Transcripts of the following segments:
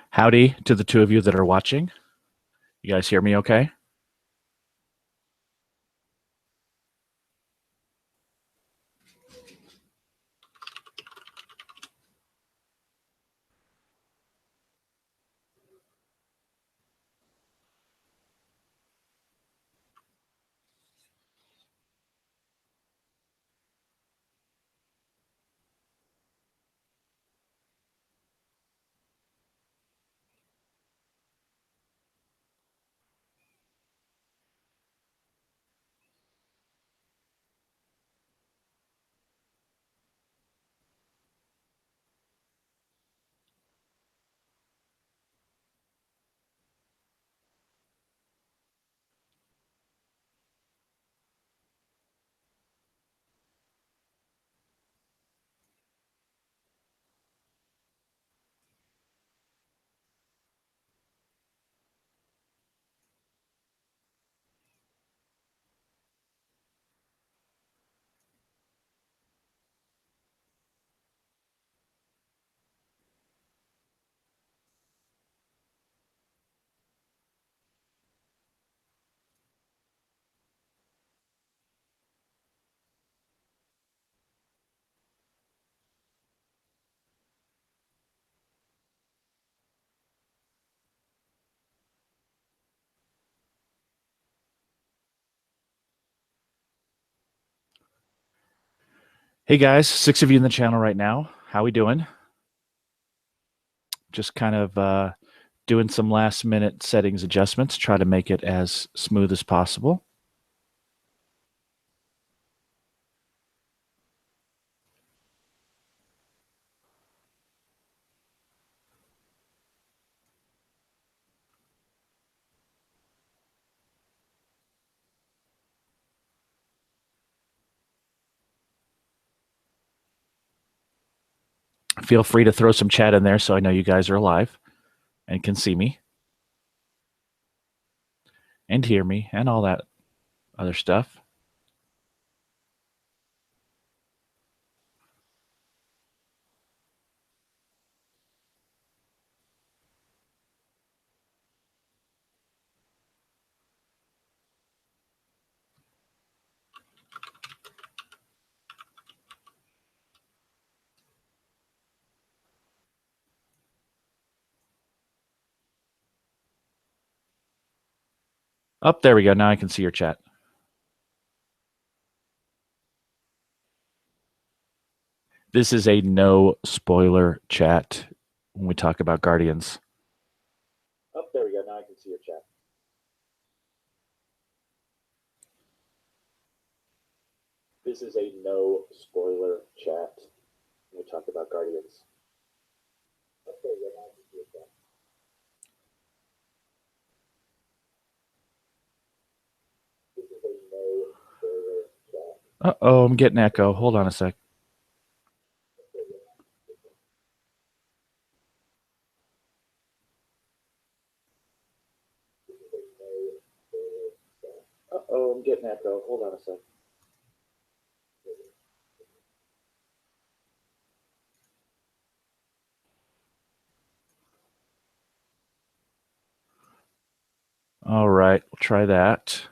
Howdy to the two of you that are watching. You guys hear me okay? Hey guys, 6 of you in the channel right now. How we doing? Just kind of doing some last minute settings adjustments, try to make it as smooth as possible. Feel free to throw some chat in there so I know you guys are alive and can see me and hear me and all that other stuff. Oh, there we go. Now I can see your chat. This is a no spoiler chat when we talk about Guardians. Oh, there we go. Now I can see your chat. This is a no spoiler chat when we talk about Guardians. Oh, there we go. Now I can see your chat. This is a no spoiler chat. Uh-oh, I'm getting echo. Hold on a sec. Uh-oh, I'm getting echo. Hold on a sec. All right, we'll try that.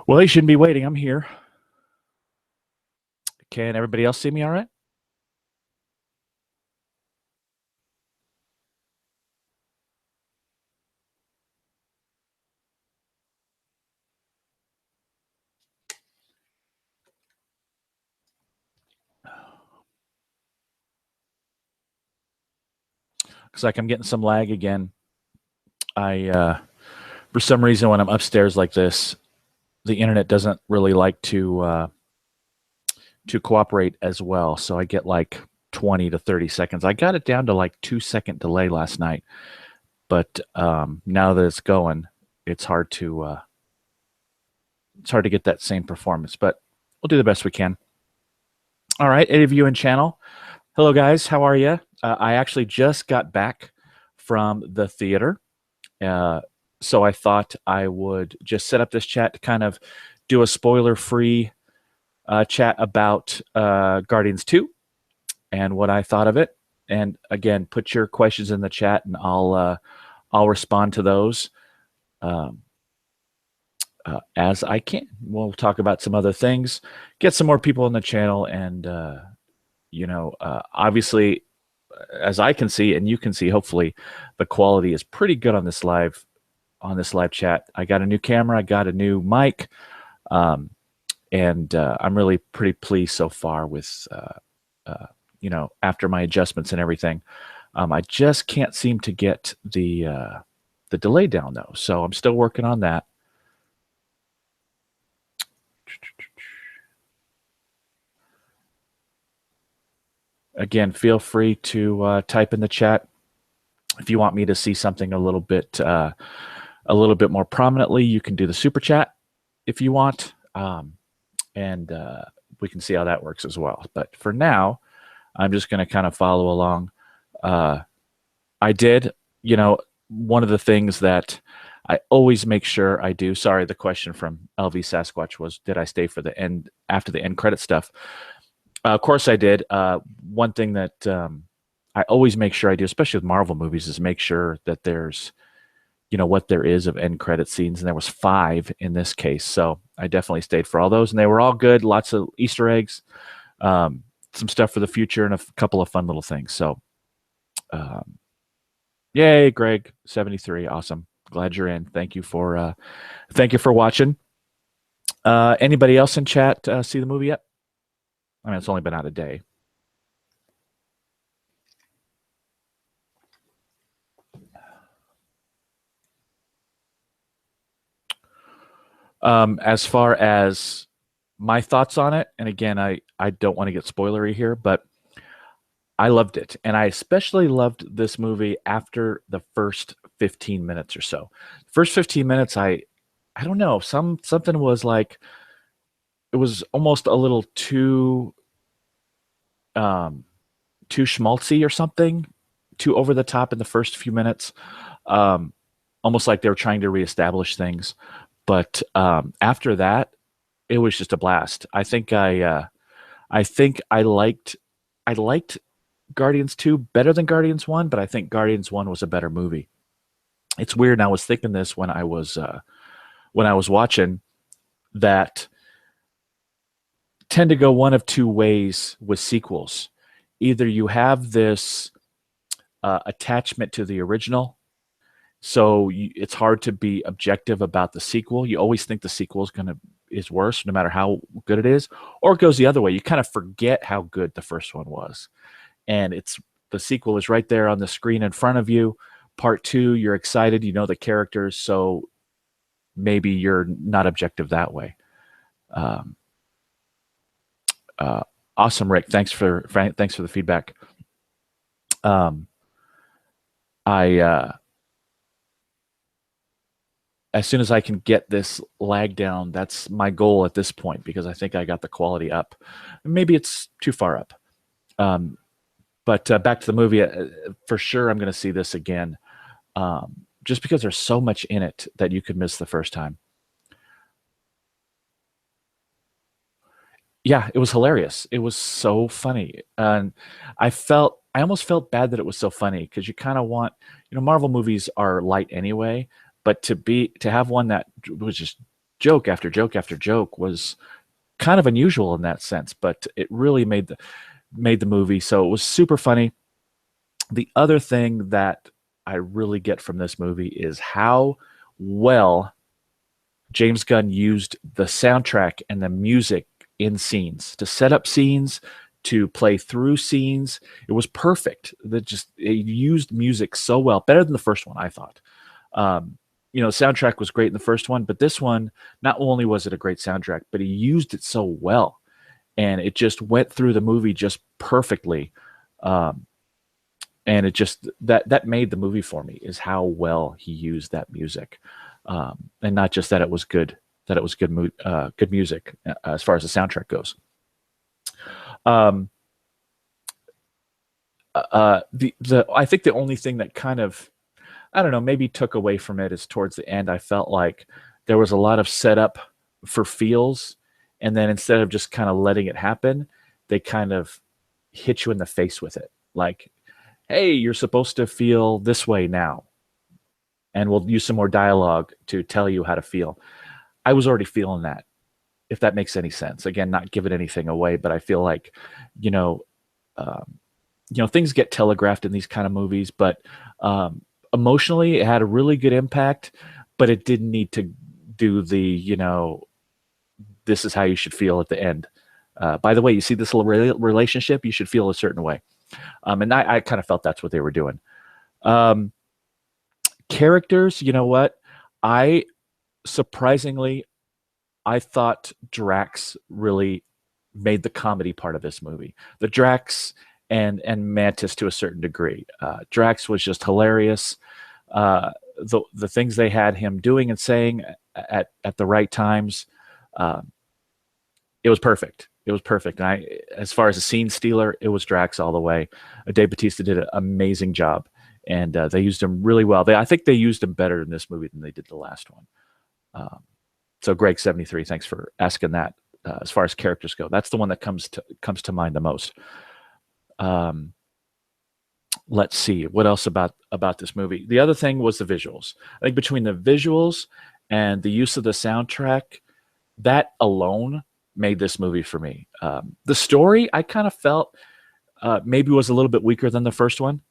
Well, you shouldn't be waiting. I'm here. Can everybody else see me all right? Looks like I'm getting some lag again. For some reason, when I'm upstairs like this, the internet doesn't really like to cooperate as well. So I get like 20 to 30 seconds. I got it down to like 2-second delay last night, but now that it's going, it's hard to get that same performance. But we'll do the best we can. All right, any of you in channel, hello guys, how are you? I actually just got back from the theater. So I thought I would just set up this chat to kind of do a spoiler-free chat about Guardians 2 and what I thought of it. And again, put your questions in the chat, and I'll respond to those um, as I can. We'll talk about some other things, get some more people on the channel, and obviously, as I can see and you can see, hopefully, the quality is pretty good on this live chat. I got a new camera, I got a new mic, and I'm really pretty pleased so far with after my adjustments and everything. I just can't seem to get the delay down though, so I'm still working on that. Again, feel free to type in the chat if you want me to see something a little bit more prominently. You can do the super chat if you want, and we can see how that works as well. But for now, I'm just going to kind of follow along. I did, one of the things that I always make sure I do. Sorry, the question from LV Sasquatch was, did I stay for the end after the end credit stuff? Of course I did. One thing that I always make sure I do, especially with Marvel movies, is make sure that there's, what there is of end credit scenes. And there was 5 in this case. So I definitely stayed for all those. And they were all good. Lots of Easter eggs, some stuff for the future, and a couple of fun little things. So yay, Greg, 73. Awesome. Glad you're in. Thank you for watching. Anybody else in chat see the movie yet? I mean, it's only been out a day. As far as my thoughts on it, and again, I don't want to get spoilery here, but I loved it. And I especially loved this movie after the first 15 minutes or so. First 15 minutes, I don't know, something was like, it was almost a little too schmaltzy or something, too over the top in the first few minutes. Almost like they were trying to reestablish things. But after that, it was just a blast. I think I liked Guardians 2 better than Guardians 1, but I think Guardians 1 was a better movie. It's weird. And I was thinking this when I was watching, that tend to go one of two ways with sequels. Either you have this attachment to the original, so it's hard to be objective about the sequel. You always think the sequel is worse, no matter how good it is. Or it goes the other way. You kind of forget how good the first one was, and the sequel is right there on the screen in front of you. Part 2, you're excited, you know the characters, so maybe you're not objective that way. Awesome, Rick. Thanks for the feedback. As soon as I can get this lag down, that's my goal at this point, because I think I got the quality up. Maybe it's too far up. But back to the movie, for sure I'm going to see this again, just because there's so much in it that you could miss the first time. Yeah, it was hilarious. It was so funny. And I almost felt bad that it was so funny, because you kind of want, Marvel movies are light anyway, but to have one that was just joke after joke after joke was kind of unusual in that sense, but it really made the movie. So it was super funny. The other thing that I really get from this movie is how well James Gunn used the soundtrack and the music in scenes to set up scenes, to play through scenes. It was perfect. It used music so well, better than the first one, I thought. Soundtrack was great in the first one, but this one, not only was it a great soundtrack, but he used it so well, and it just went through the movie just perfectly. And it just that made the movie for me, is how well he used that music, and not just that it was good. That it was good music as far as the soundtrack goes. I think the only thing that kind of, I don't know, maybe took away from it is towards the end, I felt like there was a lot of setup for feels. And then instead of just kind of letting it happen, they kind of hit you in the face with it. Like, hey, you're supposed to feel this way now. And we'll use some more dialogue to tell you how to feel. I was already feeling that, if that makes any sense. Again, not giving anything away, but I feel like, you know, um, things get telegraphed in these kind of movies, but emotionally, it had a really good impact, but it didn't need to do the, this is how you should feel at the end. By the way, you see this little relationship, you should feel a certain way. And I kind of felt that's what they were doing. Characters, you know what? Surprisingly, I thought Drax really made the comedy part of this movie. The Drax and Mantis to a certain degree. Drax was just hilarious. The things they had him doing and saying at the right times, it was perfect. It was perfect. And as far as a scene stealer, it was Drax all the way. Dave Bautista did an amazing job, and they used him really well. I think they used him better in this movie than they did the last one. So Greg73, thanks for asking that. As far as characters go, that's the one that comes to mind the most. Let's see what else about this movie. The other thing was the visuals. I think between the visuals and the use of the soundtrack, that alone made this movie for me. The story, I kind of felt maybe was a little bit weaker than the first one.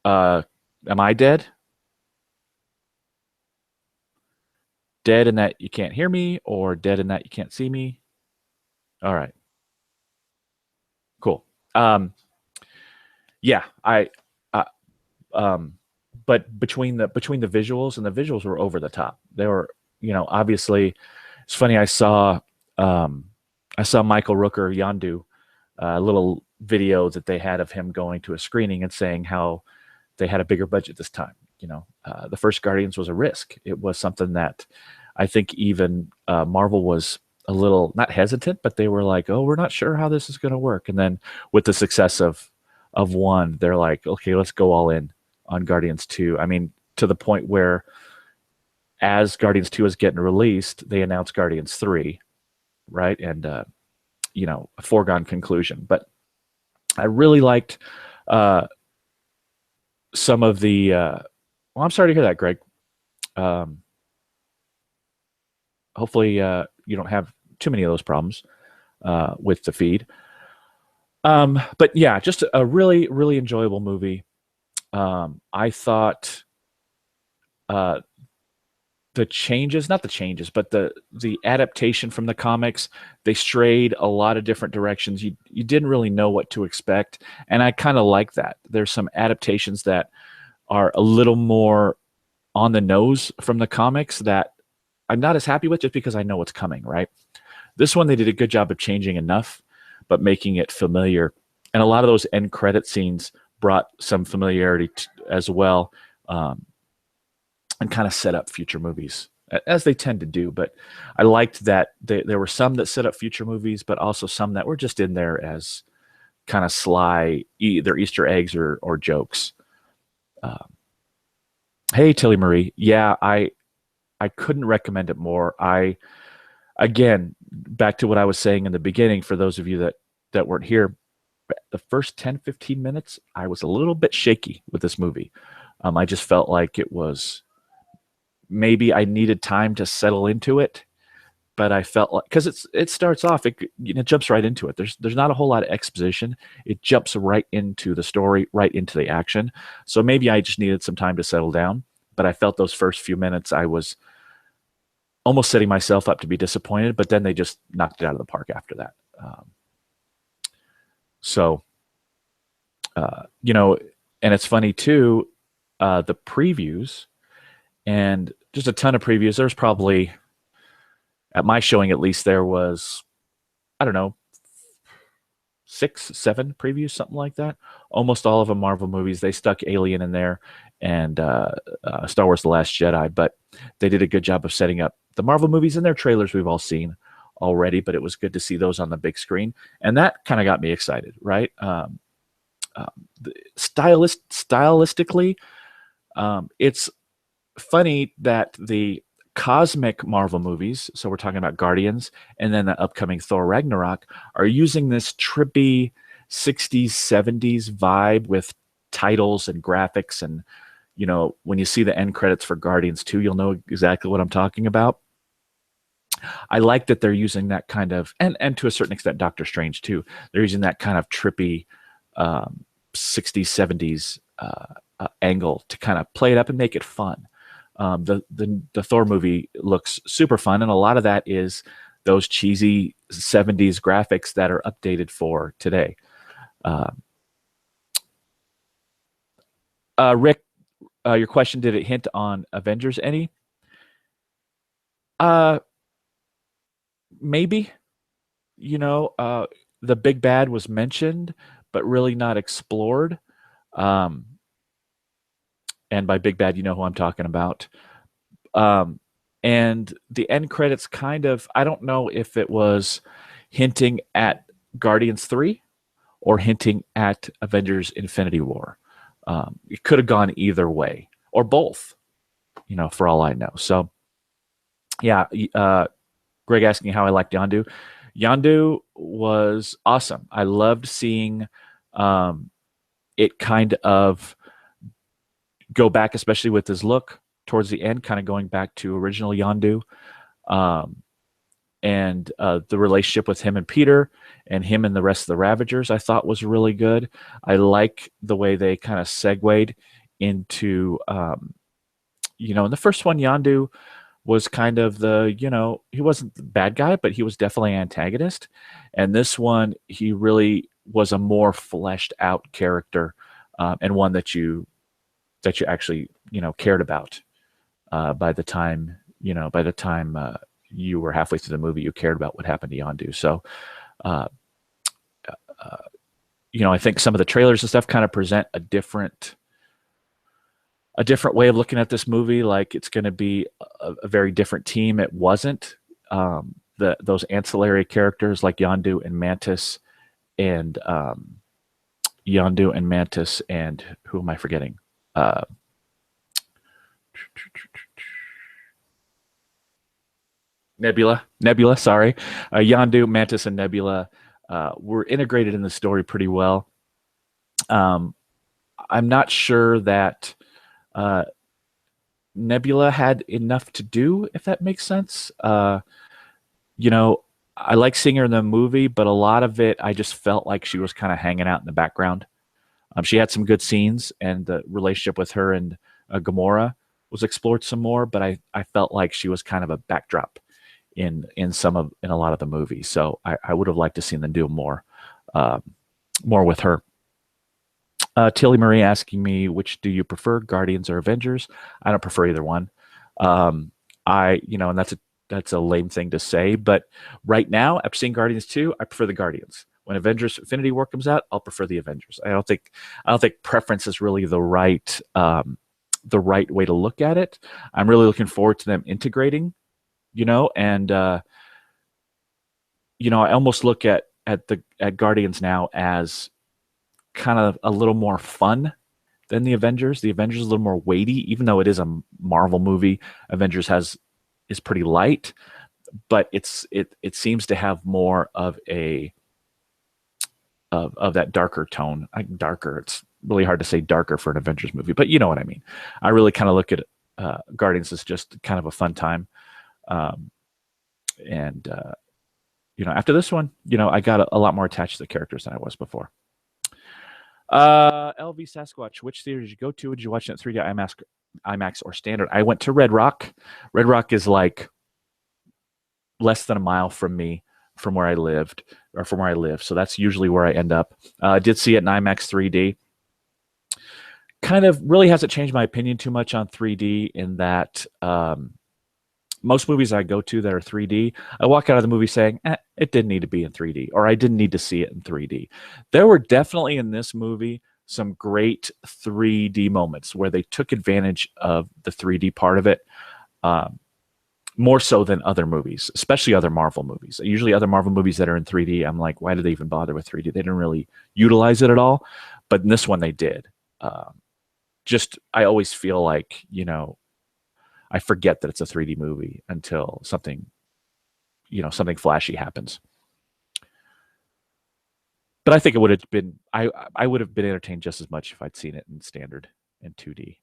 Am I dead? Dead in that you can't hear me, or dead in that you can't see me? All right. Cool. Yeah, but between the visuals, and the visuals were over the top. They were, obviously, it's funny. I saw Michael Rooker Yondu, a little video that they had of him going to a screening and saying how they had a bigger budget this time. The first Guardians was a risk. It was something that I think even Marvel was a little, not hesitant, but they were like, oh, we're not sure how this is going to work. And then with the success of one, they're like, okay, let's go all in on Guardians 2. I mean, to the point where as Guardians 2 is getting released, they announced Guardians 3, right? And, a foregone conclusion. But I really liked some of the, well, I'm sorry to hear that, Greg. Hopefully you don't have too many of those problems with the feed. But yeah, just a really, really enjoyable movie. I thought the changes, not the changes, but the adaptation from the comics, they strayed a lot of different directions. You didn't really know what to expect. And I kind of like that. There's some adaptations that are a little more on the nose from the comics that I'm not as happy with, just because I know what's coming, right? This one, they did a good job of changing enough, but making it familiar. And a lot of those end credit scenes brought some familiarity as well, and kind of set up future movies, as they tend to do. But I liked that there were some that set up future movies, but also some that were just in there as kind of sly, either Easter eggs or jokes. Hey, Tilly Marie. Yeah, I couldn't recommend it more. Again, back to what I was saying in the beginning, for those of you that weren't here, the first 10, 15 minutes, I was a little bit shaky with this movie. I just felt like it was, maybe I needed time to settle into it, but I felt like, because it starts off, it jumps right into it. There's not a whole lot of exposition. It jumps right into the story, right into the action. So maybe I just needed some time to settle down, but I felt those first few minutes I was almost setting myself up to be disappointed, but then they just knocked it out of the park after that. And it's funny too, the previews, and just a ton of previews. There's probably, at my showing at least, there was, I don't know, 6, 7 previews, something like that. Almost all of them Marvel movies. They stuck Alien in there and Star Wars The Last Jedi, but they did a good job of setting up the Marvel movies in their trailers we've all seen already, but it was good to see those on the big screen. And that kind of got me excited, right? Stylistically, It's funny that the cosmic Marvel movies, so we're talking about Guardians and then the upcoming Thor Ragnarok, are using this trippy 60s, 70s vibe with titles and graphics. And, when you see the end credits for Guardians 2, you'll know exactly what I'm talking about. I like that they're using that kind of, and to a certain extent, Doctor Strange too. They're using that kind of trippy 60s, 70s angle to kind of play it up and make it fun. The Thor movie looks super fun, and a lot of that is those cheesy 70s graphics that are updated for today. Rick, your question, did it hint on Avengers any? Maybe. The big bad was mentioned, but really not explored. Um, and by big bad, you know who I'm talking about. And the end credits kind of, I don't know if it was hinting at Guardians 3 or hinting at Avengers Infinity War. It could have gone either way or both, for all I know. So, yeah, Greg asking how I liked Yondu. Yondu was awesome. I loved seeing it kind of go back, especially with his look towards the end, kind of going back to original Yondu. And the relationship with him and Peter and him and the rest of the Ravagers, I thought was really good. I like the way they kind of segued into, in the first one, Yondu was kind of he wasn't the bad guy, but he was definitely antagonist. And this one, he really was a more fleshed out character, and one that you actually, cared about. By the time you were halfway through the movie, you cared about what happened to Yondu. So, I think some of the trailers and stuff kind of present a different way of looking at this movie. Like it's going to be a very different team. It wasn't. Those ancillary characters like Yondu and Mantis, and who am I forgetting? Nebula, sorry. Yondu, Mantis, and Nebula were integrated in the story pretty well. I'm not sure that Nebula had enough to do, if that makes sense. I like seeing her in the movie, but a lot of it, I just felt like she was kind of hanging out in the background. She had some good scenes, and the relationship with her and Gamora was explored some more, but I felt like she was kind of a backdrop in a lot of the movie. So I would have liked to see them do more with her. Tilly Marie asking me, which do you prefer, Guardians or Avengers? I don't prefer either one. And that's a lame thing to say, but right now, after seeing Guardians 2, I prefer the Guardians. When Avengers Infinity War comes out, I'll prefer the Avengers. I don't think preference is really the right way to look at it. I'm really looking forward to them integrating, and I almost look at Guardians now as kind of a little more fun than the Avengers. The Avengers is a little more weighty, even though it is a Marvel movie. Avengers is pretty light, but it seems to have more of that darker tone. Darker. It's really hard to say darker for an Avengers movie, but you know what I mean. I really kind of look at Guardians as just kind of a fun time. After this one, I got a lot more attached to the characters than I was before. LV Sasquatch, which theater did you go to? Did you watch it in 3D, IMAX, or standard? I went to Red Rock. Red Rock is like less than a mile from me, from where I live. So that's usually where I end up. I did see it in IMAX 3D. Kind of really hasn't changed my opinion too much on 3D in that most movies I go to that are 3D, I walk out of the movie saying, it didn't need to be in 3D, or I didn't need to see it in 3D. There were definitely in this movie some great 3D moments where they took advantage of the 3D part of it, more so than other movies, especially other Marvel movies. Usually other Marvel movies that are in 3D, I'm like, why did they even bother with 3D? They didn't really utilize it at all. But in this one, they did. just I always feel like, I forget that it's a 3D movie until something, something flashy happens. But I think it would have been I would have been entertained just as much if I'd seen it in standard and 2D.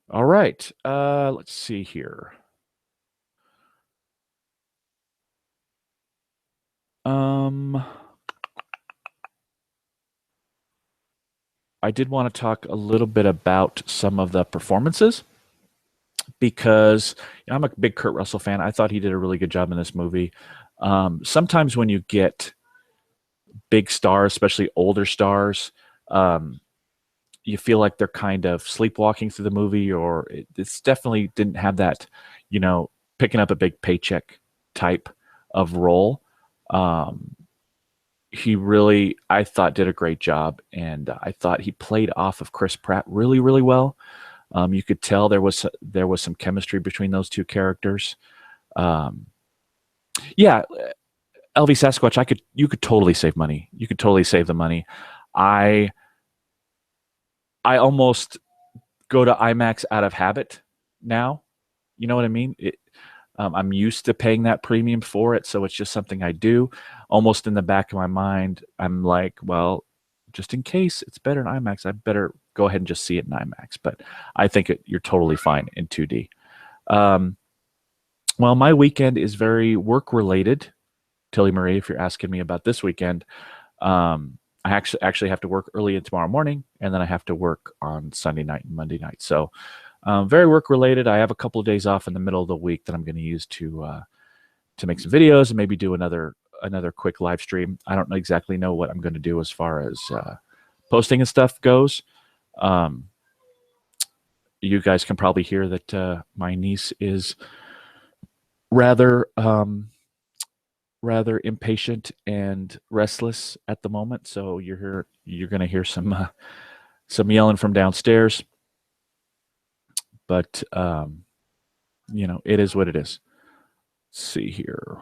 All right. Let's see here. Um, I did want to talk a little bit about some of the performances because I'm a big Kurt Russell fan. I thought he did a really good job in this movie. Sometimes when you get big stars, especially older stars, um, you feel like they're kind of sleepwalking through the movie, or it's definitely didn't have that, you know, picking up a big paycheck type of role. Um, he really, I thought, did a great job, and I thought he played off of Chris Pratt really, really well. You could tell there was some chemistry between those two characters. Um, yeah, LV Sasquatch, you could totally save money. You could totally save the money. I I almost go to IMAX out of habit now. You know what I mean? I'm used to paying that premium for it, so it's just something I do. Almost in the back of my mind, I'm like, well, just in case it's better in IMAX, I better go ahead and just see it in IMAX. But I think you're totally fine in 2D. Um, well, my weekend is very work related. Tilly Marie, if you're asking me about this weekend, I actually have to work early in tomorrow morning, and then I have to work on Sunday night and Monday night. So very work related. I have a couple of days off in the middle of the week that I'm going to use to make some videos and maybe do another quick live stream. I don't exactly know what I'm going to do as far as posting and stuff goes. Um, you guys can probably hear that my niece is rather rather impatient and restless at the moment. So you're going to hear some yelling from downstairs. But it is what it is. Let's see here.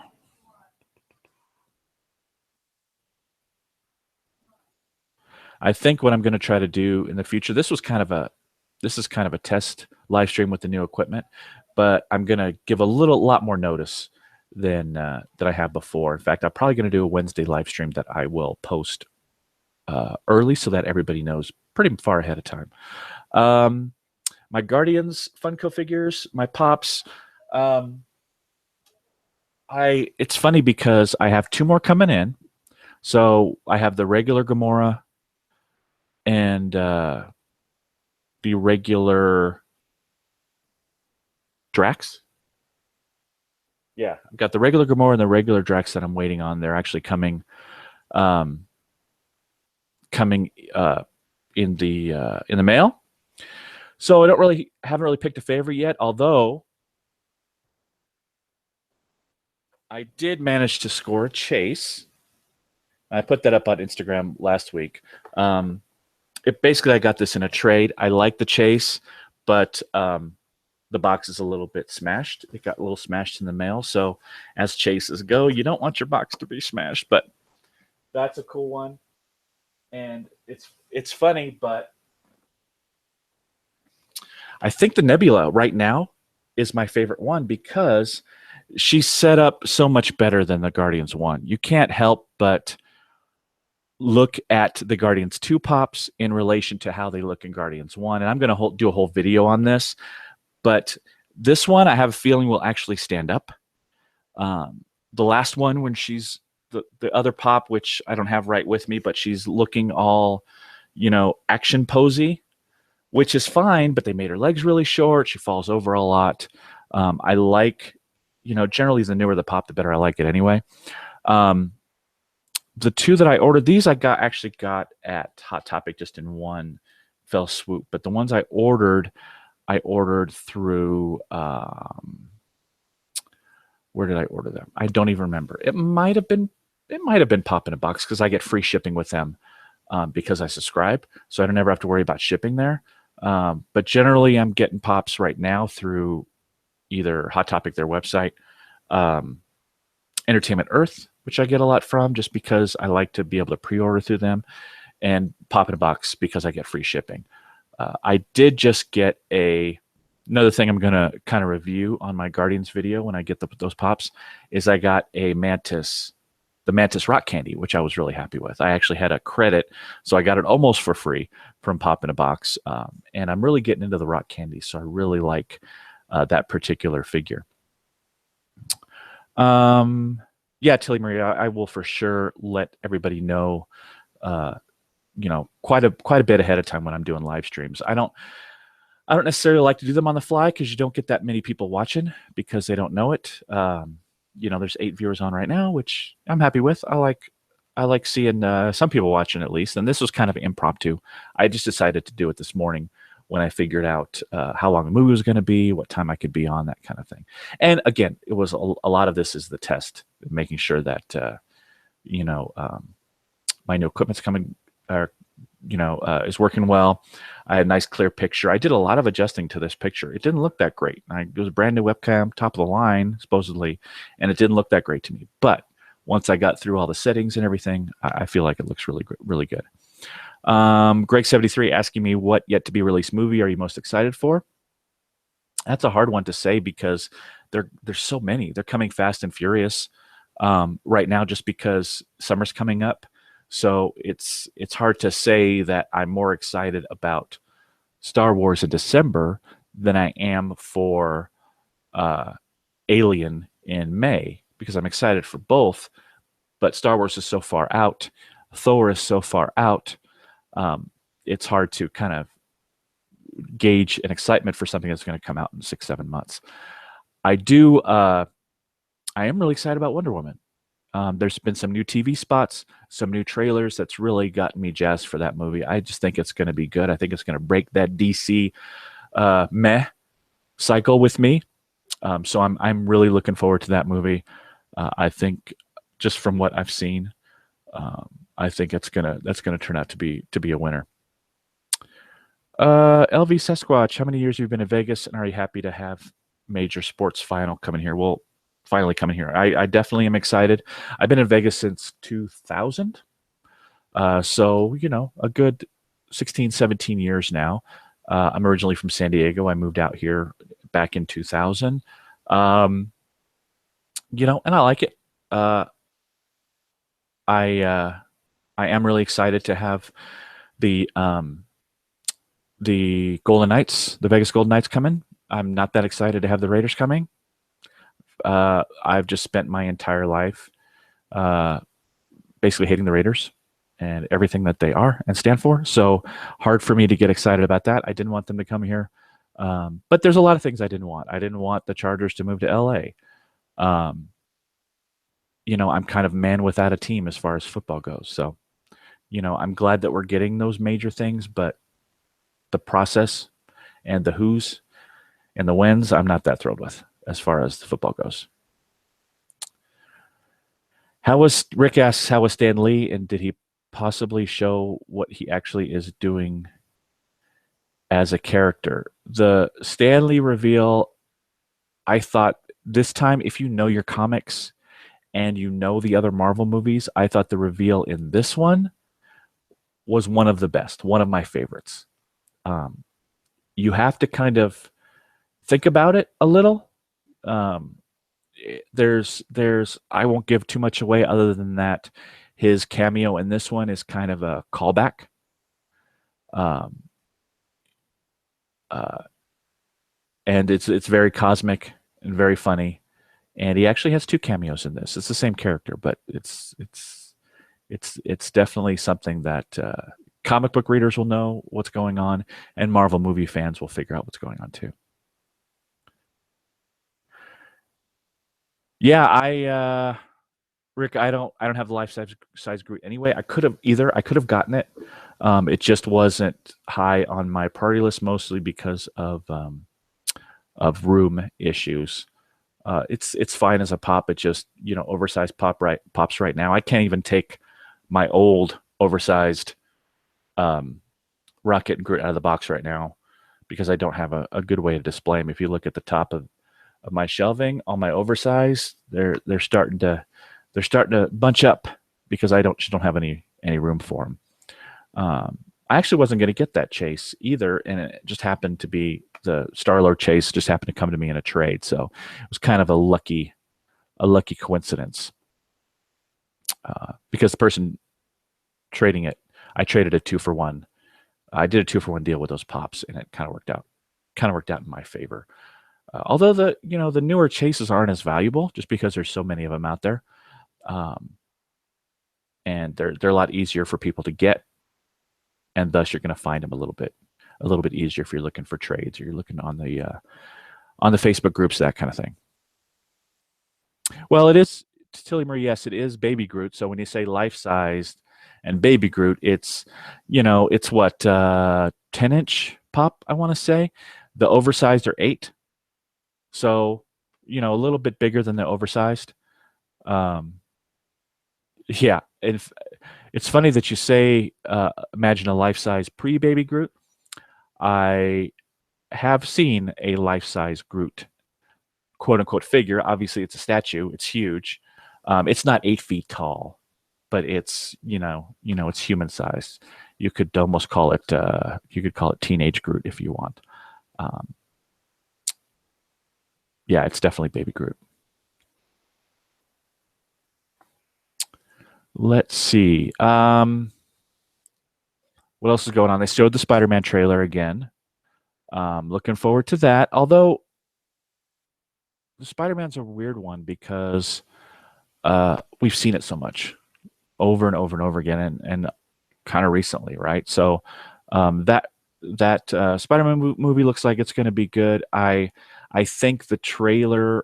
I think what I'm going to try to do in the future. This is kind of a test live stream with the new equipment, but I'm going to give a lot more notice than I have before. In fact, I'm probably going to do a Wednesday live stream that I will post early so that everybody knows pretty far ahead of time. My Guardians Funko figures, my pops. Um, it's funny because I have two more coming in. So I have the regular Gamora and the regular Drax. Yeah, I've got the regular Gamora and the regular Drax that I'm waiting on. They're actually um, coming in the mail. So I haven't really picked a favorite yet. Although I did manage to score a chase. I put that up on Instagram last week. Basically I got this in a trade. I like the chase, but the box is a little bit smashed. It got a little smashed in the mail. So as chases go, you don't want your box to be smashed, but that's a cool one. And it's funny, but I think the Nebula right now is my favorite one because she's set up so much better than the Guardians one. You can't help but look at the Guardians 2 pops in relation to how they look in Guardians 1. And I'm going to do a whole video on this. But this one, I have a feeling will actually stand up. The last one, when she's the other pop, which I don't have right with me, but she's looking all, action posy, which is fine, but they made her legs really short. She falls over a lot. I like, generally the newer the pop, the better I like it anyway. The two that I ordered, these actually got at Hot Topic just in one fell swoop. But the ones I ordered through where did I order them? I don't even remember. It might have been Pop in a Box because I get free shipping with them because I subscribe, so I don't ever have to worry about shipping there. But generally, I'm getting pops right now through either Hot Topic, their website, Entertainment Earth, which I get a lot from just because I like to be able to pre-order through them, and Pop in a Box because I get free shipping. I did just get another thing I'm going to kind of review on my Guardians video when I get those pops is I got the Mantis rock candy, which I was really happy with. I actually had a credit, so I got it almost for free from Pop in a Box. And I'm really getting into the rock candy, so I really like that particular figure. Yeah, Tilly Maria, I will for sure let everybody know, quite a bit ahead of time when I'm doing live streams. I don't necessarily like to do them on the fly because you don't get that many people watching because they don't know it. There's 8 viewers on right now, which I'm happy with. I like seeing some people watching at least. And this was kind of impromptu. I just decided to do it this morning when I figured out how long the movie was going to be, what time I could be on, that kind of thing. And again, it was a lot of this is the test, making sure that my new equipment's coming, is working well. I had a nice clear picture. I did a lot of adjusting to this picture. It didn't look that great. It was a brand new webcam, top of the line, supposedly, and it didn't look that great to me. But once I got through all the settings and everything, I feel like it looks really, really good. Greg73 asking me, what yet to be released movie are you most excited for? That's a hard one to say because there's so many. They're coming fast and furious right now just because summer's coming up. So it's hard to say that I'm more excited about Star Wars in December than I am for Alien in May, because I'm excited for both. But Star Wars is so far out. Thor is so far out. It's hard to kind of gauge an excitement for something that's going to come out in 6-7 months. I am really excited about Wonder Woman. There's been some new TV spots, some new trailers that's really gotten me jazzed for that movie. I just think it's going to be good. I think it's going to break that DC meh cycle with me. So I'm really looking forward to that movie. I think just from what I've seen, I think that's gonna turn out to be a winner. LV Sasquatch, how many years have you been in Vegas, and are you happy to have major sports final coming here? Well, finally coming here. I definitely am excited. I've been in Vegas since 2000. So, a good 16, 17 years now. I'm originally from San Diego. I moved out here back in 2000. And I like it. I am really excited to have the Golden Knights, the Vegas Golden Knights coming. I'm not that excited to have the Raiders coming. I've just spent my entire life basically hating the Raiders and everything that they are and stand for. So hard for me to get excited about that. I didn't want them to come here. But there's a lot of things I didn't want. I didn't want the Chargers to move to LA. I'm kind of man without a team as far as football goes. So, I'm glad that we're getting those major things, but the process and the who's and the wins, I'm not that thrilled with as far as the football goes. Rick asks, how was Stan Lee, and did he possibly show what he actually is doing as a character? The Stan Lee reveal, I thought this time, if you know your comics and you know the other Marvel movies, I thought the reveal in this one was one of the best, one of my favorites. You have to kind of think about it a little. There's I won't give too much away other than that his cameo in this one is kind of a callback. And it's very cosmic and very funny. And he actually has 2 cameos in this. It's the same character, but it's definitely something that comic book readers will know what's going on, and Marvel movie fans will figure out what's going on too. Yeah, Rick, I don't have the life size Groot anyway. I could have gotten it. It just wasn't high on my priority list, mostly because of room issues. It's fine as a pop. It just oversized pops right now. I can't even take my old oversized Rocket and Groot out of the box right now because I don't have a good way to display them. If you look at the top of my shelving, all my oversized, they're starting to they're starting to bunch up because I just don't have any room for them. I actually wasn't going to get that chase either, and it just happened to be the Star-Lord chase just happened to come to me in a trade, so it was kind of a lucky coincidence. Because the person trading it, I traded a 2-for-1. I did a 2-for-1 deal with those pops, and it kind of worked out. In my favor. Although the newer chases aren't as valuable, just because there's so many of them out there, and they're a lot easier for people to get, and thus you're going to find them a little bit easier if you're looking for trades or you're looking on the Facebook groups, that kind of thing. Well, it is, Tilly Marie, yes, it is baby Groot. So when you say life-sized and baby Groot, it's it's what 10-inch pop, I want to say. The oversized are 8, so a little bit bigger than the oversized. Yeah, it's funny that you say imagine a life-size pre-baby Groot. I have seen a life-size Groot, quote-unquote, figure. Obviously, it's a statue. It's huge. It's not 8 feet tall, but it's it's human-sized. You could almost call it teenage Groot if you want. Yeah, it's definitely baby Groot. Let's see. What else is going on? They showed the Spider-Man trailer again. Looking forward to that. Although the Spider-Man's a weird one because we've seen it so much over and over and over again, and kind of recently, right? So that Spider-Man movie looks like it's going to be good. I think the trailers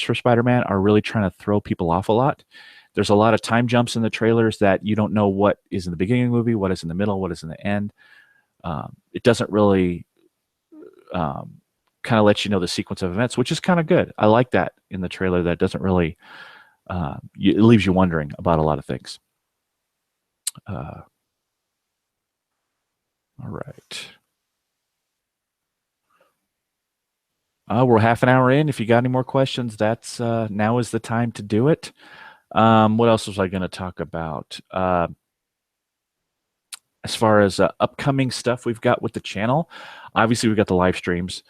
for Spider-Man are really trying to throw people off a lot. There's a lot of time jumps in the trailers that you don't know what is in the beginning of the movie, what is in the middle, what is in the end. It doesn't really kind of let you know the sequence of events, which is kind of good. I like that in the trailer. That doesn't really it leaves you wondering about a lot of things. All right. We're half an hour in. If you got any more questions, that's now is the time to do it. What else was I going to talk about? As far as upcoming stuff we've got with the channel, obviously we've got the live streams,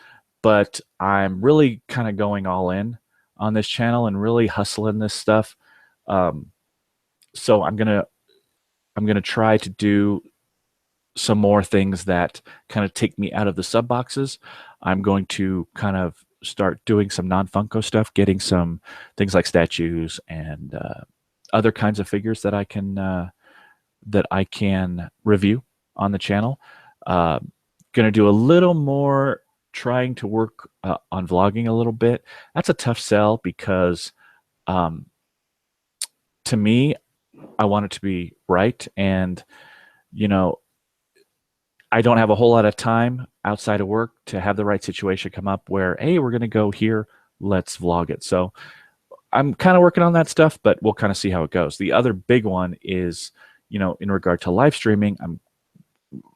but I'm really kind of going all in on this channel and really hustling this stuff. So I'm gonna try to do some more things that kind of take me out of the sub boxes. I'm going to kind of start doing some non-Funko stuff, getting some things like statues and other kinds of figures that I can review on the channel. Going to do a little more trying to work on vlogging a little bit. That's a tough sell because to me, I want it to be right, and I don't have a whole lot of time outside of work to have the right situation come up where, hey, we're going to go here, let's vlog it. So I'm kind of working on that stuff, but we'll kind of see how it goes. The other big one is, in regard to live streaming,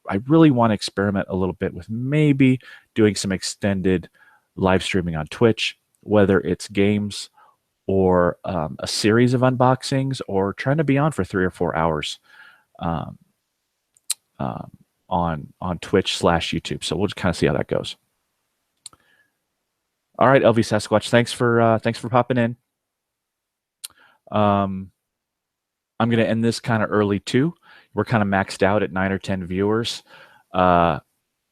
I really want to experiment a little bit with maybe doing some extended live streaming on Twitch, whether it's games or a series of unboxings, or trying to be on for 3 or 4 hours on Twitch/YouTube. So we'll just kind of see how that goes. All right, LV Sasquatch, thanks for popping in. I'm going to end this kind of early too. We're kind of maxed out at 9 or 10 viewers, so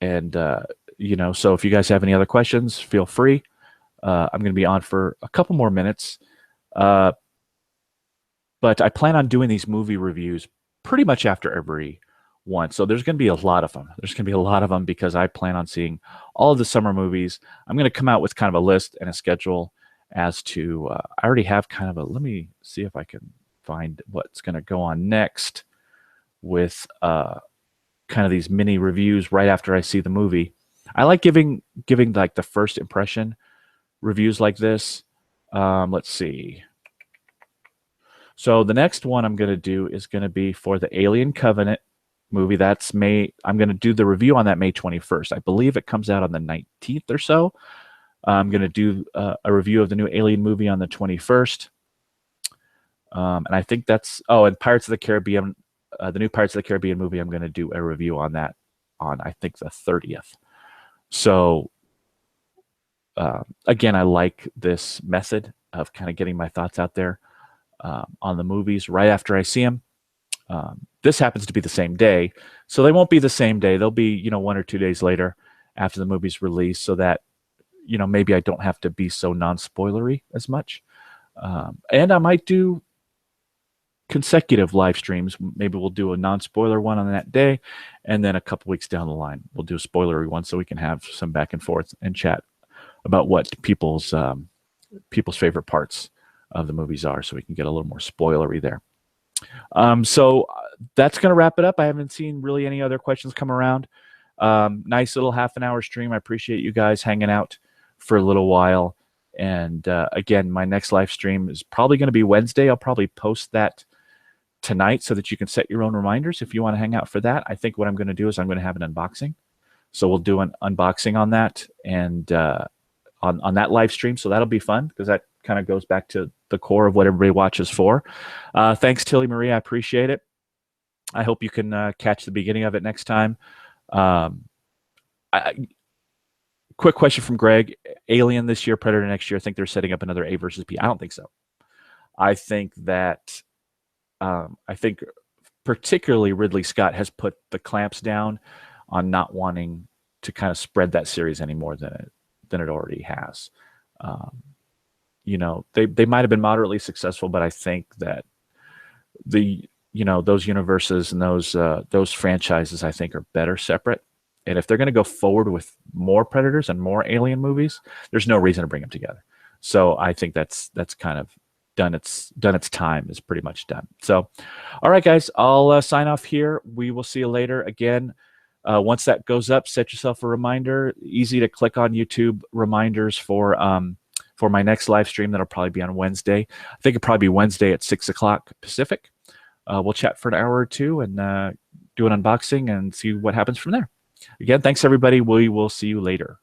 if you guys have any other questions, feel free. I'm going to be on for a couple more minutes, but I plan on doing these movie reviews pretty much after every one. So there's going to be a lot of them. Because I plan on seeing all of the summer movies. I'm going to come out with kind of a list and a schedule as to, I already have kind of let me see if I can find what's going to go on next with kind of these mini reviews right after I see the movie. I like giving like the first impression reviews like this. Let's see. So the next one I'm going to do is going to be for the Alien Covenant movie. That's May. I'm going to do the review on that May 21st. I believe it comes out on the 19th or so. I'm going to do a review of the new Alien movie on the 21st. And I think that's, oh, and Pirates of the Caribbean, the new Pirates of the Caribbean movie, I'm going to do a review on that on, I think, the 30th. So again, I like this method of kind of getting my thoughts out there on the movies right after I see them. This happens to be the same day, so they won't be the same day. They'll be, 1 or 2 days later after the movie's released, so that maybe I don't have to be so non-spoilery as much. And I might do consecutive live streams. Maybe we'll do a non-spoiler one on that day, and then a couple weeks down the line, we'll do a spoilery one so we can have some back and forth and chat about what people's favorite parts of the movies are, so we can get a little more spoilery there. So that's going to wrap it up. I haven't seen really any other questions come around. Nice little half an hour stream. I appreciate you guys hanging out for a little while. And again, my next live stream is probably going to be Wednesday. I'll probably post that tonight so that you can set your own reminders if you want to hang out for that. I think what I'm going to do is I'm going to have an unboxing. So we'll do an unboxing on that and on that live stream. So that'll be fun because that kind of goes back to the core of what everybody watches for. Thanks, Tilly Marie. I appreciate it. I hope you can catch the beginning of it next time. Quick question from Greg. Alien this year, Predator next year. I think they're setting up another A versus B. I don't think so. I think that particularly Ridley Scott has put the clamps down on not wanting to kind of spread that series any more than it already has. They might have been moderately successful, but I think that those universes and those franchises, I think, are better separate. And if they're going to go forward with more Predators and more Alien movies, there's no reason to bring them together. So I think that's kind of done its time, is pretty much done. So, all right, guys, I'll sign off here. We will see you later. Again, once that goes up, set yourself a reminder. Easy to click on YouTube reminders for my next live stream. That'll probably be on Wednesday. I think it'll probably be Wednesday at 6 o'clock Pacific. We'll chat for an hour or two and do an unboxing and see what happens from there. Again, thanks, everybody. We will see you later.